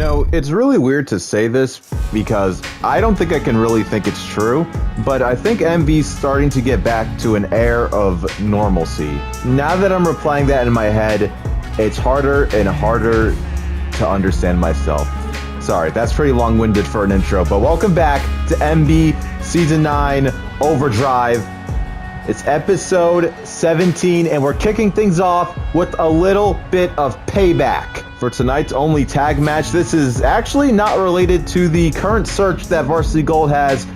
know, it's really weird to say this because I don't think I can really think it's true, but I think MB's starting to get back to an air of normalcy. Now that I'm replaying that in my head, it's harder and harder to understand myself. Sorry, that's pretty long-winded for an intro, but welcome back to MB Season 9 Overdrive. It's episode 17, and we're kicking things off with a little bit of payback. For tonight's only tag match, this is actually not related to the current search that Varsity Gold has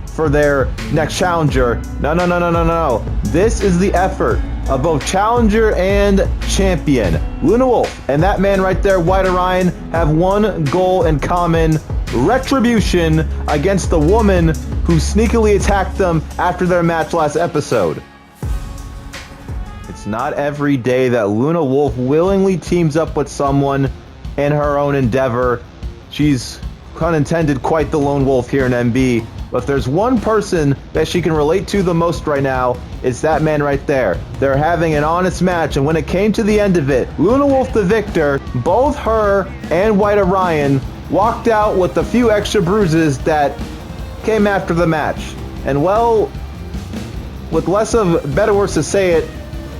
for their next challenger. No. This is the effort of both challenger and champion. Luna Wulfe and that man right there, White Orion, have one goal in common: retribution against the woman who sneakily attacked them after their match last episode. It's not every day that Luna Wulfe willingly teams up with someone in her own endeavor. She's, pun intended, quite the lone wolf here in MB. But if there's one person that she can relate to the most right now, it's that man right there. They're having an honest match, and when it came to the end of it, Luna Wulfe the victor, both her and White Orion walked out with a few extra bruises that came after the match. And well, with less of better words to say it,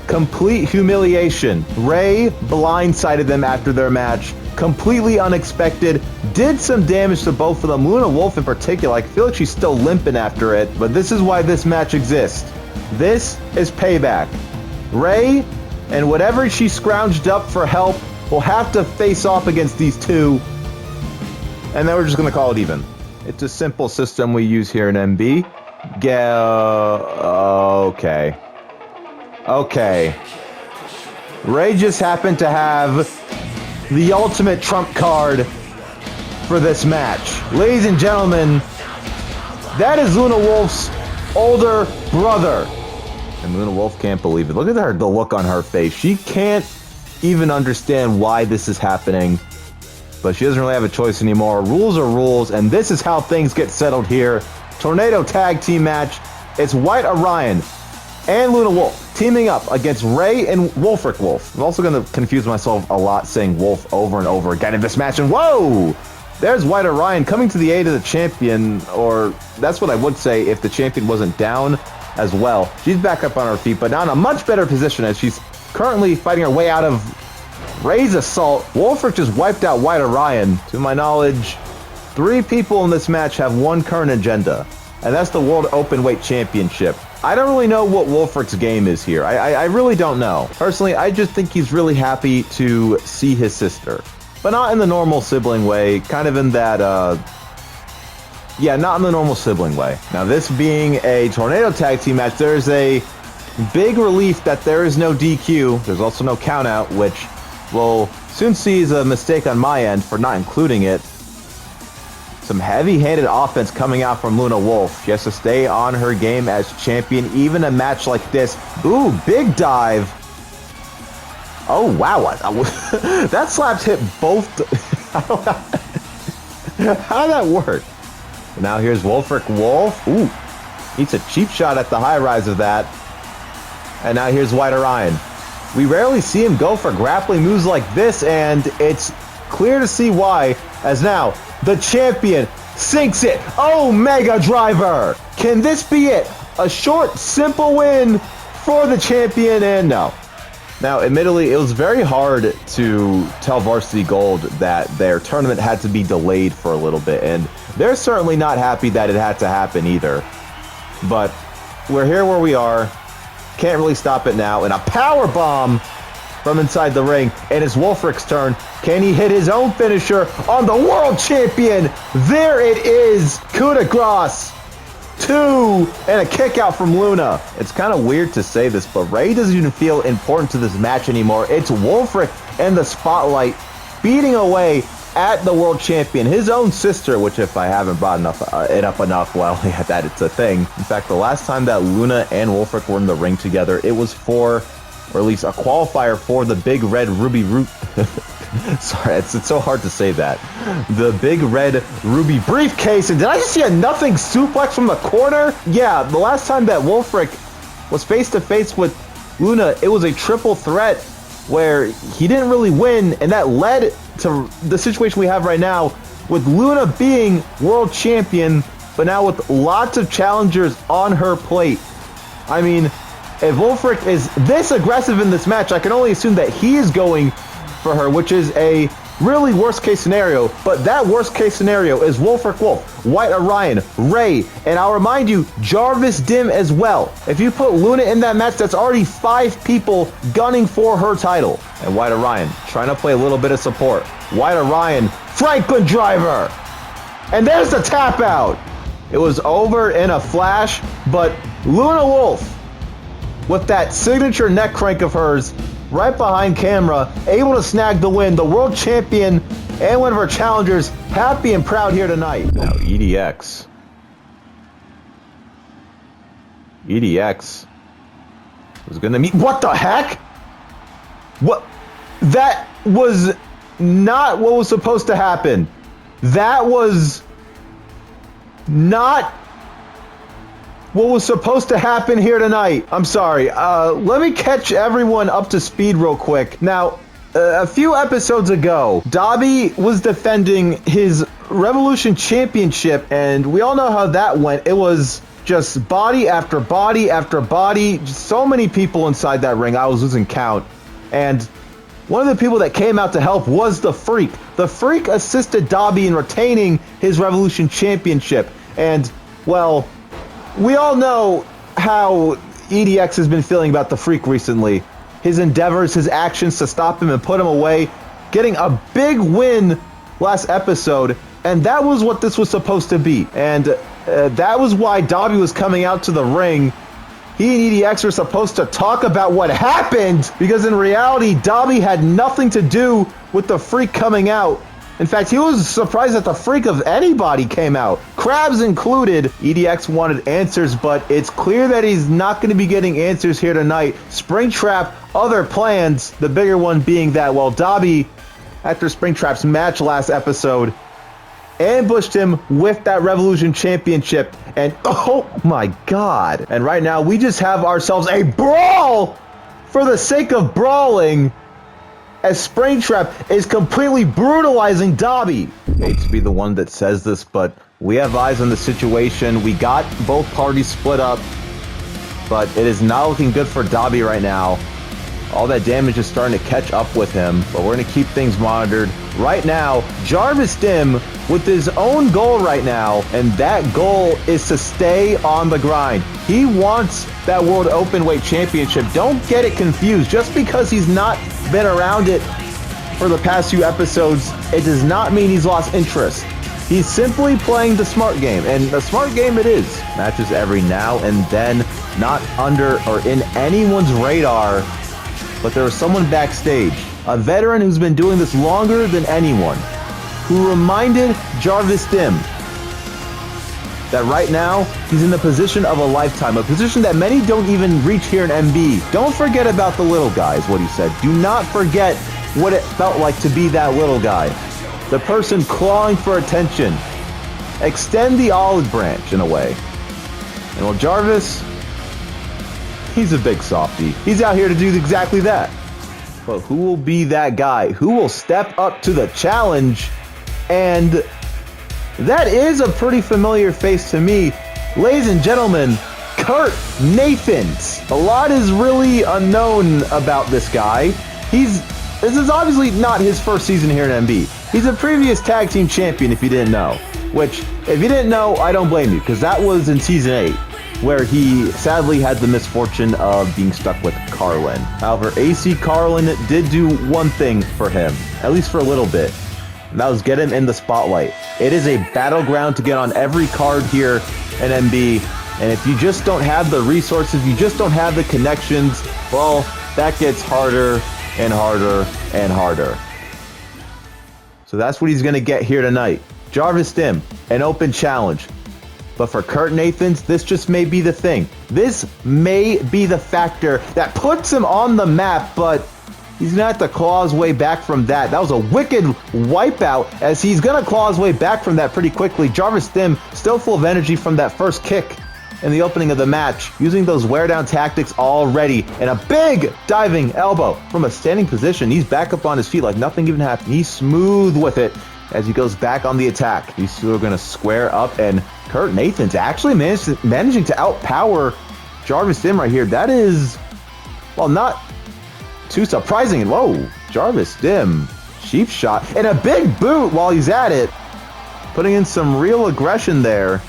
complete humiliation. Ray blindsided them after their match. Completely unexpected. Did some damage to both of them. Luna Wulfe in particular, I feel like she's still limping after it. But this is why this match exists. This is payback. Ray and whatever she scrounged up for help will have to face off against these two. And then we're just going to call it even. It's a simple system we use here in MB. Okay. Ray just happened to have the ultimate trump card for this match. Ladies and gentlemen, that is Luna Wulfe's older brother. And Luna Wulfe can't believe it. Look at her, the look on her face. She can't even understand why this is happening. But she doesn't really have a choice anymore. Rules are rules, and this is how things get settled here. Tornado tag team match. It's White Orion and Luna Wulfe teaming up against Ray and Wulfric Wulfe. I'm also going to confuse myself a lot saying Wulfe over and over again in this match. And whoa! There's White Orion coming to the aid of the champion, or that's what I would say if the champion wasn't down as well. She's back up on her feet, but now in a much better position as she's currently fighting her way out of Ray's assault. Wulfric just wiped out White Orion. To my knowledge, 3 people in this match have one current agenda, and that's the World Openweight Championship. I don't really know what Wulfric's game is here. I really don't know. Personally, I just think he's really happy to see his sister. But not in the normal sibling way, kind of in that, not in the normal sibling way. Now, this being a Tornado Tag Team match, there's a big relief that there is no DQ. There's also no countout, which we'll soon see is a mistake on my end for not including it. Some heavy-handed offense coming out from Luna Wulfe. She has to stay on her game as champion, even a match like this. Ooh, big dive. Oh, wow. That slaps hit both. How did that work? Now here's Wulfric Wulfe. Ooh, eats a cheap shot at the high rise of that. And now here's White Orion. We rarely see him go for grappling moves like this, and it's clear to see why, as now the champion sinks it. Oh, Mega Driver! Can this be it? A short, simple win for the champion, and no. Now, admittedly, it was very hard to tell Varsity Gold that their tournament had to be delayed for a little bit, and they're certainly not happy that it had to happen either. But we're here where we are. Can't really stop it now. And a power bomb from inside the ring, and it's Wulfric's turn. Can he hit his own finisher on the world champion? There it is. Coup de grace. 2 and a kick out from Luna. It's kind of weird to say this, but Ray doesn't even feel important to this match anymore. It's Wulfric in the spotlight, beating away at the world champion, his own sister, which if I haven't brought it up enough, well, yeah, that it's a thing. In fact, the last time that Luna and Wulfric were in the ring together, it was for, or at least a qualifier for, the Big Red Ruby Root. Sorry, it's so hard to say that. The Big Red Ruby Briefcase. And did I just see a nothing suplex from the corner? Yeah, the last time that Wulfric was face to face with Luna, it was a triple threat where he didn't really win, and that led to the situation we have right now with Luna being world champion, but now with lots of challengers on her plate. I mean, if Wulfe is this aggressive in this match, I can only assume that he is going for her, which is a really worst case scenario. But that worst case scenario is Wulfe, White Orion, Ray, and I'll remind you, Jarvis Dim as well. If you put Luna in that match, that's already 5 people gunning for her title. And White Orion trying to play a little bit of support. White Orion, Franklin driver! And there's the tap out! It was over in a flash, but Luna Wulfe, with that signature neck crank of hers, right behind camera, able to snag the win. The world champion and one of our challengers happy and proud here tonight. Now EDX was gonna meet. What the heck? What? That was not what was supposed to happen. That was not what was supposed to happen here tonight. I'm sorry. Let me catch everyone up to speed real quick. Now, a few episodes ago, Dobby was defending his Revolution Championship, and we all know how that went. It was just body after body after body. Just so many people inside that ring, I was losing count. And one of the people that came out to help was the Freak. The Freak assisted Dobby in retaining his Revolution Championship. And, well, we all know how EDX has been feeling about the Freak recently. His endeavors, his actions to stop him and put him away, getting a big win last episode, and that was what this was supposed to be. And that was why Dobby was coming out to the ring. He and EDX were supposed to talk about what happened, because in reality, Dobby had nothing to do with the Freak coming out. In fact, he was surprised that the Freak of anybody came out, Krabs included. EDX wanted answers, but it's clear that he's not going to be getting answers here tonight. Springtrap, other plans, the bigger one being that, well, Dobby, after Springtrap's match last episode, ambushed him with that Revolution Championship, and oh my god. And right now, we just have ourselves a brawl for the sake of brawling, as Springtrap is completely brutalizing Dobby. Hate to be the one that says this, but we have eyes on the situation. We got both parties split up, but it is not looking good for Dobby right now. All that damage is starting to catch up with him, but we're going to keep things monitored. Right now, Jarvis Dim with his own goal right now, and that goal is to stay on the grind. He wants that World Openweight Championship. Don't get it confused. Just because he's not been around it for the past few episodes, it does not mean he's lost interest. He's simply playing the smart game, and the smart game it is. Matches every now and then, not under or in anyone's radar. But there was someone backstage, a veteran who's been doing this longer than anyone, who reminded Jarvis Dim that right now he's in the position of a lifetime, a position that many don't even reach here in MB. Don't forget about the little guy, is what he said. Do not forget what it felt like to be that little guy, the person clawing for attention. Extend the olive branch in a way. And well, Jarvis, he's a big softie. He's out here to do exactly that. But who will be that guy? Who will step up to the challenge? And that is a pretty familiar face to me. Ladies and gentlemen, Kurt Nathans. A lot is really unknown about this guy. This is obviously not his first season here in MB. He's a previous tag team champion, if you didn't know. Which, if you didn't know, I don't blame you, because that was in season 8. Where he sadly had the misfortune of being stuck with Carlin. However, AC Carlin did do one thing for him, at least for a little bit, and that was get him in the spotlight. It is a battleground to get on every card here in MB, and if you just don't have the resources, you just don't have the connections, well, that gets harder and harder and harder. So that's what he's going to get here tonight. Jarvis Dim, an open challenge. But for Kurt Nathans, this just may be the thing. This may be the factor that puts him on the map, but he's going to have to claw his way back from that. That was a wicked wipeout, as he's going to claw his way back from that pretty quickly. Jarvis Dim still full of energy from that first kick. in the opening of the match, using those wear-down tactics already, and a big diving elbow from a standing position. He's back up on his feet like nothing even happened. He's smooth with it as he goes back on the attack. These two are going to square up, and Kurt Nathan's actually managing to outpower Jarvis Dim right here. That is, well, not too surprising. Whoa, Jarvis Dim, cheap shot, and a big boot while he's at it, putting in some real aggression there.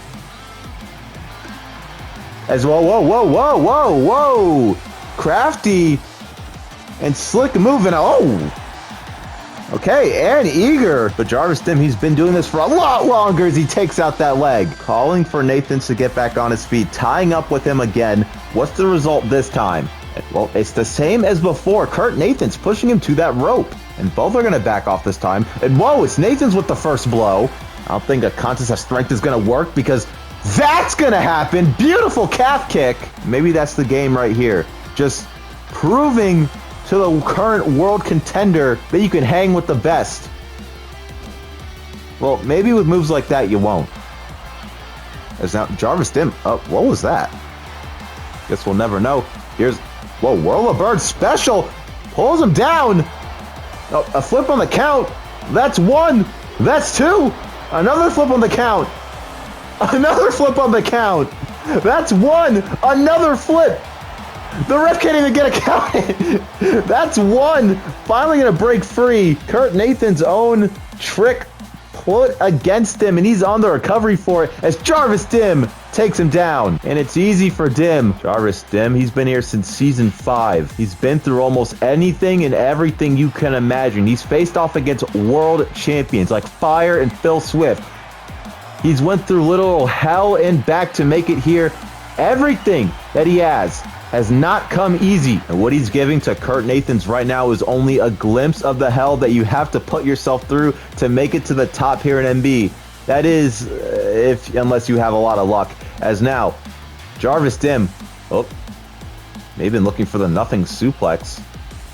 As well, whoa. Crafty and slick moving. Oh, okay, and eager. But Jarvis Dim, he's been doing this for a lot longer as he takes out that leg. Calling for Nathan to get back on his feet, tying up with him again. What's the result this time? Well, it's the same as before. Kurt Nathan's pushing him to that rope, and both are going to back off this time. And whoa, it's Nathan's with the first blow. I don't think a contest of strength is going to work because that's going to happen. Beautiful calf kick. Maybe that's the game right here. Just proving to the current world contender that you can hang with the best. Well, maybe with moves like that you won't. As now Jarvis Dim, oh, what was that? Guess we'll never know. Here's, whoa, Whirl of Bird special. Pulls him down. Oh, a flip on the count. That's one. That's two. Another flip on the count. Another flip on the count. That's one. Another flip. The ref can't even get a count in. That's one. Finally going to break free. Kurt Nathan's own trick put against him, and he's on the recovery for it as Jarvis Dim takes him down. And it's easy for Dim. Jarvis Dim, he's been here since season 5. He's been through almost anything and everything you can imagine. He's faced off against world champions like Fire and Phil Swift. He's went through literal hell and back to make it here. Everything that he has not come easy. And what he's giving to Kurt Nathan's right now is only a glimpse of the hell that you have to put yourself through to make it to the top here in MB. That is, unless you have a lot of luck. As now, Jarvis Dim, oh, maybe been looking for the nothing suplex.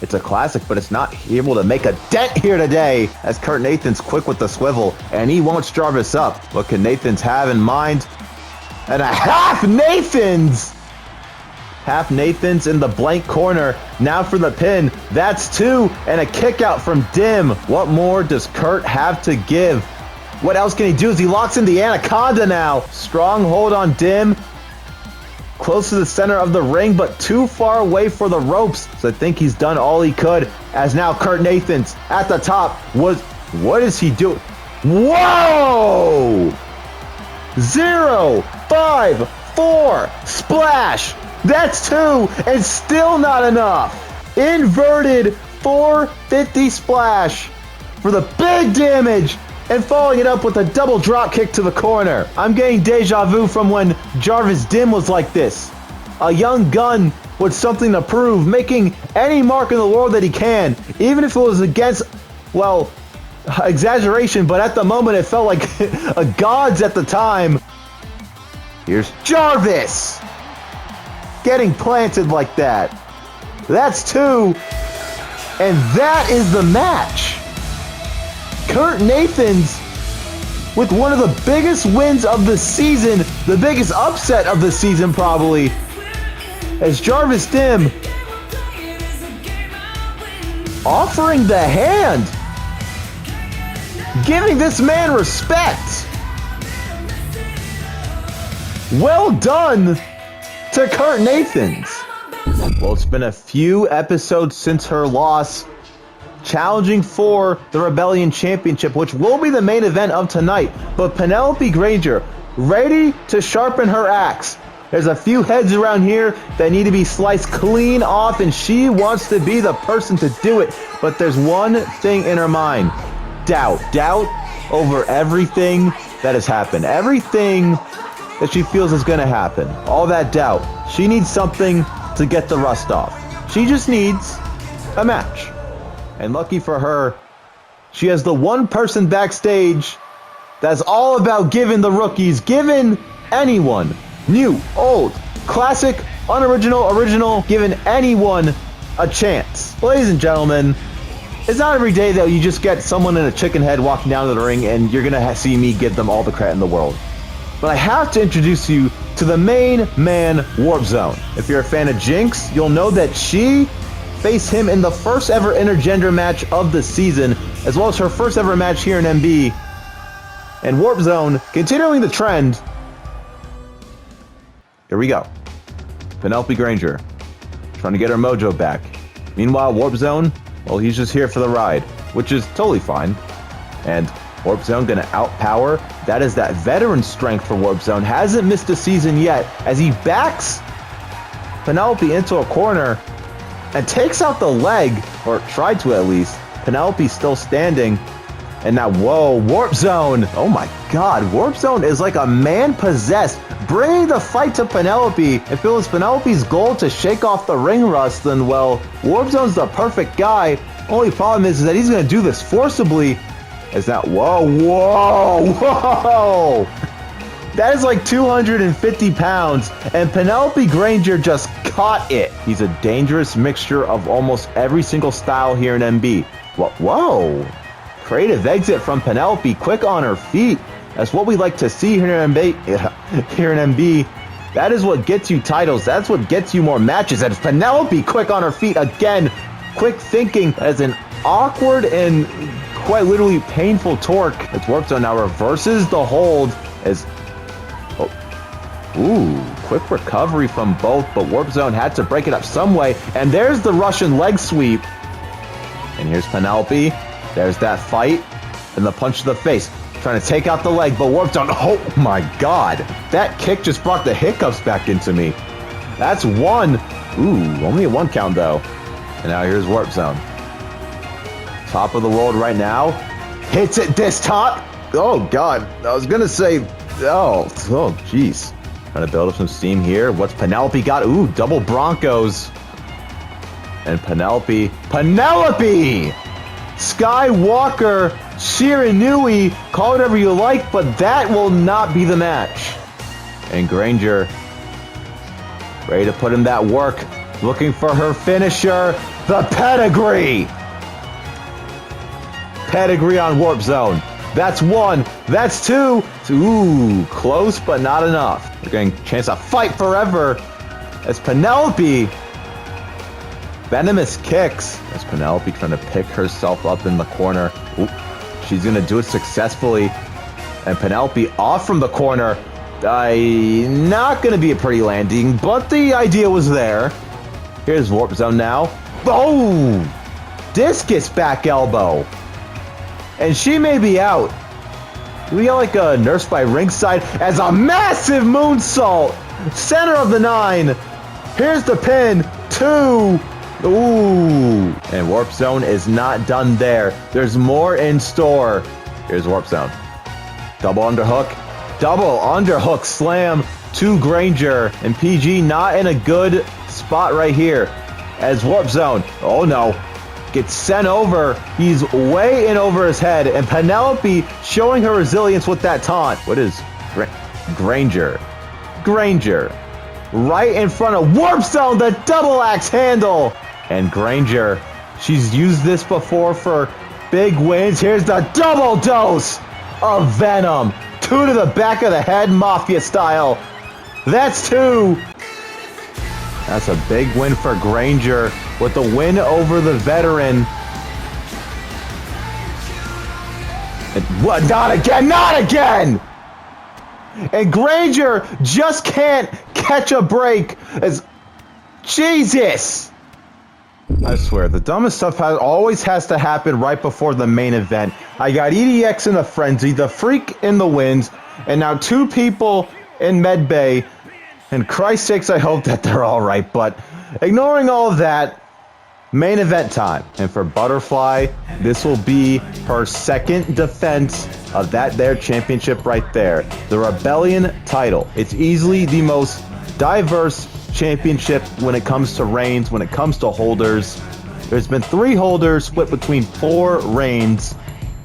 It's a classic, but it's not able to make a dent here today as Kurt Nathan's quick with the swivel, and he won't Jarvis up. What can Nathan's have in mind? And a half Nathan's! Half Nathan's in the blank corner. Now for the pin. That's two, and a kick out from Dim. What more does Kurt have to give? What else can he do as he locks in the Anaconda now? Strong hold on Dim. Close to the center of the ring, but too far away for the ropes. So I think he's done all he could. As now Kurt Nathan's at the top. What is he doing? Whoa! 0, 5, 4, splash. That's two, and still not enough. Inverted 450 splash for the big damage, and following it up with a double drop kick to the corner. I'm getting deja vu from when Jarvis Dim was like this. A young gun with something to prove, making any mark in the world that he can, even if it was against, well, exaggeration, but at the moment it felt like a god's at the time. Here's Jarvis getting planted like that. That's two, and that is the match. Kurt Nathan's with one of the biggest wins of the season, the biggest upset of the season probably, as Jarvis Dim offering the hand, giving this man respect. Well done to Kurt Nathan's. Well, it's been a few episodes since her loss, challenging for the Rebellion Championship, which will be the main event of tonight. But Penelope Granger, ready to sharpen her axe. There's a few heads around here that need to be sliced clean off, and she wants to be the person to do it. But there's one thing in her mind. Doubt over everything that has happened. Everything that she feels is going to happen. All that doubt. She needs something to get the rust off. She just needs a match. And lucky for her, she has the one person backstage that's all about giving the rookies, giving anyone, new, old, classic, unoriginal, original, giving anyone a chance. Ladies and gentlemen, it's not every day that you just get someone in a chicken head walking down to the ring and you're going to see me give them all the credit in the world. But I have to introduce you to the main man, WarpZone. If you're a fan of Jinx, you'll know that she faced him in the first ever intergender match of the season, as well as her first ever match here in MB. And WarpZone, continuing the trend. Here we go. Penelope Granger, trying to get her mojo back. Meanwhile, WarpZone, well, he's just here for the ride, which is totally fine. And WarpZone gonna outpower. That is that veteran strength for WarpZone. Hasn't missed a season yet as he backs Penelope into a corner and takes out the leg, or tried to at least. Penelope's still standing. And now, whoa, WarpZone. Oh my God, WarpZone is like a man possessed, bringing the fight to Penelope. If it was Penelope's goal to shake off the ring rust, then well, WarpZone's the perfect guy. Only problem is that he's gonna do this forcibly. As that, whoa, whoa, whoa. That is like 250 pounds, and Penelope Granger just caught it. He's a dangerous mixture of almost every single style here in MB. Whoa. Creative exit from Penelope, quick on her feet. That's what we like to see here in MB. That is what gets you titles. That's what gets you more matches. And Penelope quick on her feet again. Quick thinking as an awkward and quite literally painful torque. It's WarpZone now reverses the hold as... Ooh, quick recovery from both, but WarpZone had to break it up some way. And there's the Russian leg sweep. And here's Penelope. There's that fight, and the punch to the face. Trying to take out the leg, but WarpZone, oh my God. That kick just brought the hiccups back into me. That's one. Ooh, only a 1 count though. And now here's WarpZone. Top of the world right now. Hits it this top. Oh God, I was gonna say, oh jeez. Trying to build up some steam here. What's Penelope got? Ooh, double Broncos. And Penelope. Skywalker, Shiranui, call it whatever you like, but that will not be the match. And Granger, ready to put in that work, looking for her finisher, the pedigree. Pedigree on WarpZone. That's 1, that's 2. Ooh, close, but not enough. We're getting a chance to fight forever as Penelope. Venomous kicks as Penelope trying to pick herself up in the corner. Ooh, she's going to do it successfully. And Penelope off from the corner. Not going to be a pretty landing, but the idea was there. Here's WarpZone now. Oh! Discus back elbow. And she may be out. We got like a nurse by ringside as a massive moonsault. Center of the 9. Here's the pin. 2. Ooh, and WarpZone is not done there. There's more in store. Here's WarpZone. Double underhook slam to Granger. And PG not in a good spot right here. As WarpZone, oh no, gets sent over. He's way in over his head. And Penelope showing her resilience with that taunt. What is Granger? Right in front of WarpZone, the double axe handle. And Granger, she's used this before for big wins. Here's the double dose of Venom. 2 to the back of the head, Mafia style. That's 2. That's a big win for Granger with the win over the veteran. And what? Not again! And Granger just can't catch a break as... Jesus! I swear, the dumbest stuff always has to happen right before the main event. I got EDX in a frenzy, the Freak in the wins, and now 2 people in medbay. And Christ's sakes, I hope that they're all right. But ignoring all of that, main event time. And for Butterfly, this will be her 2nd defense of that there championship right there. The Rebellion title. It's easily the most diverse championship when it comes to reigns, when it comes to holders. There's been 3 holders split between 4 reigns.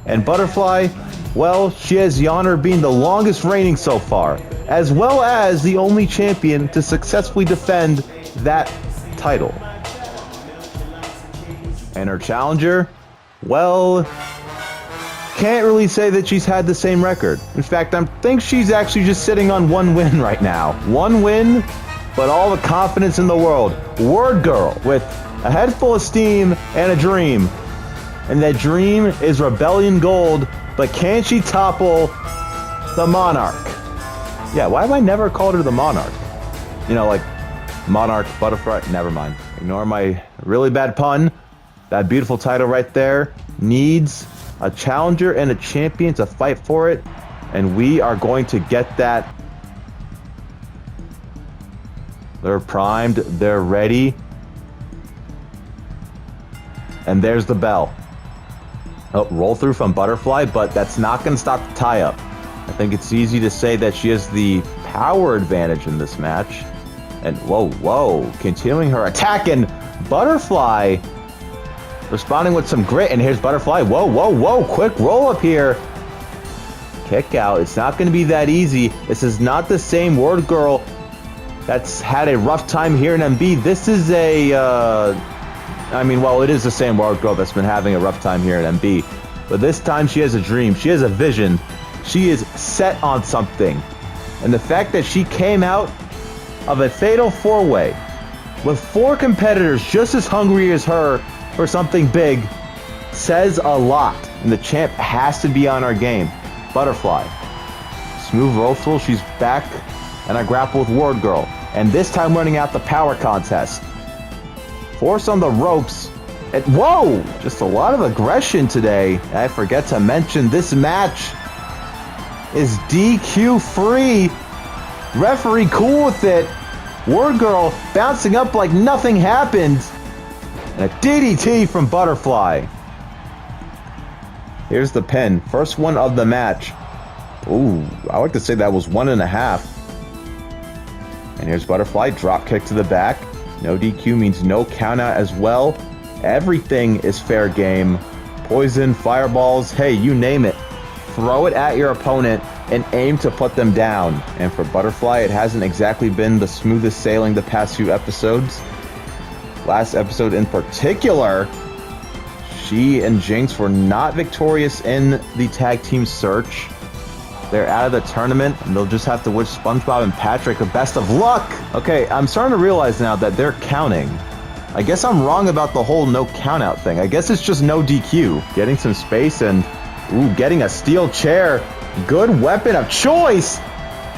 And Butterfly, well, she has the honor of being the longest reigning so far, as well as the only champion to successfully defend that title. And her challenger, well, can't really say that she's had the same record. In fact, I think she's actually just sitting on 1 win right now. 1 win, but all the confidence in the world. Word Girl with a head full of steam and a dream. And that dream is Rebellion Gold, but can she topple the Monarch? Yeah, why have I never called her the Monarch? You know, like Monarch, Butterfly, never mind. Ignore my really bad pun. That beautiful title right there needs a challenger and a champion to fight for it, and we are going to get that. They're primed, they're ready, and there's the bell. Oh, roll through from Butterfly, but that's not going to stop the tie-up. I think it's easy to say that she has the power advantage in this match. And whoa, continuing her attack, and Butterfly responding with some grit, and here's Butterfly. Whoa, quick roll up here. Kick out. It's not going to be that easy. This is not the same Word Girl that's had a rough time here in MB. This is a, it is the same Word Girl that's been having a rough time here in MB. But this time she has a dream. She has a vision. She is set on something. And the fact that she came out of a fatal 4-way with 4 competitors just as hungry as her for something big says a lot. And the champ has to be on our game. Butterfly. Smooth roll through. She's back. And I grapple with Word Girl. And this time running out the power contest. Force on the ropes. And whoa! Just a lot of aggression today. I forget to mention this match is DQ free. Referee cool with it. Word Girl bouncing up like nothing happened. And a DDT from Butterfly. Here's the pin. First one of the match. Ooh, I like to say that was 1.5. And here's Butterfly. Drop kick to the back. No DQ means no count out as well. Everything is fair game. Poison, fireballs, hey, you name it. Throw it at your opponent and aim to put them down. And for Butterfly, it hasn't exactly been the smoothest sailing the past few episodes. Last episode in particular, she and Jinx were not victorious in the tag team search. They're out of the tournament, and they'll just have to wish SpongeBob and Patrick the best of luck. Okay, I'm starting to realize now that they're counting. I guess I'm wrong about the whole no countout thing. I guess it's just no DQ. Getting some space and, getting a steel chair. Good weapon of choice.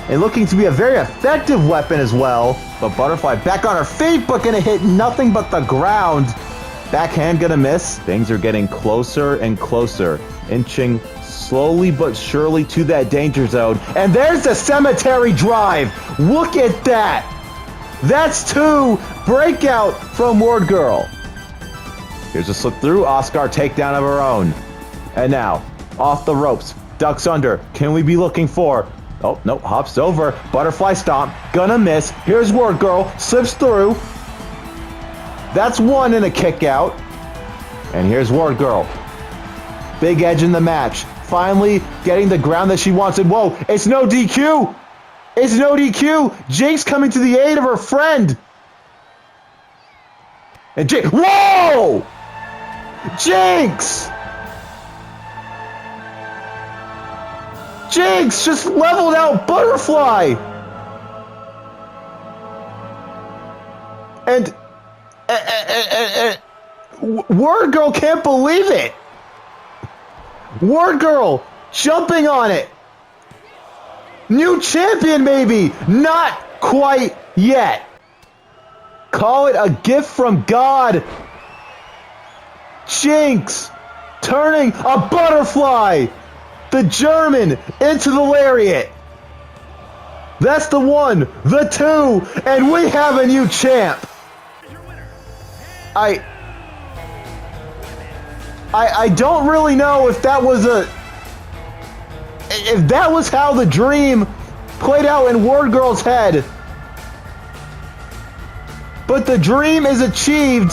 And looking to be a very effective weapon as well. But Butterfly back on her feet, but gonna hit nothing but the ground. Backhand gonna miss. Things are getting closer and closer. Inching slowly but surely to that danger zone. And there's the cemetery drive. Look at that. That's 2 breakout from Word Girl. Here's a slip through. Oscar takedown of her own. And now, off the ropes. Ducks under. Can we be looking for? Oh, no, hops over. Butterfly stomp. Gonna miss. Here's Word Girl. Slips through. That's 1 in a kick out. And here's Word Girl. Big edge in the match. Finally getting the ground that she wants. And whoa, it's no DQ. It's no DQ. Jinx coming to the aid of her friend. And Jinx. Whoa! Jinx! Jinx just leveled out Butterfly. And Word Girl can't believe it. Word Girl jumping on it. New champion, maybe. Not quite yet. Call it a gift from God. Jinx turning a Butterfly. The German into the lariat. That's the 1, the 2, and we have a new champ. I don't really know if that was how the dream played out in Word Girl's head. But the dream is achieved,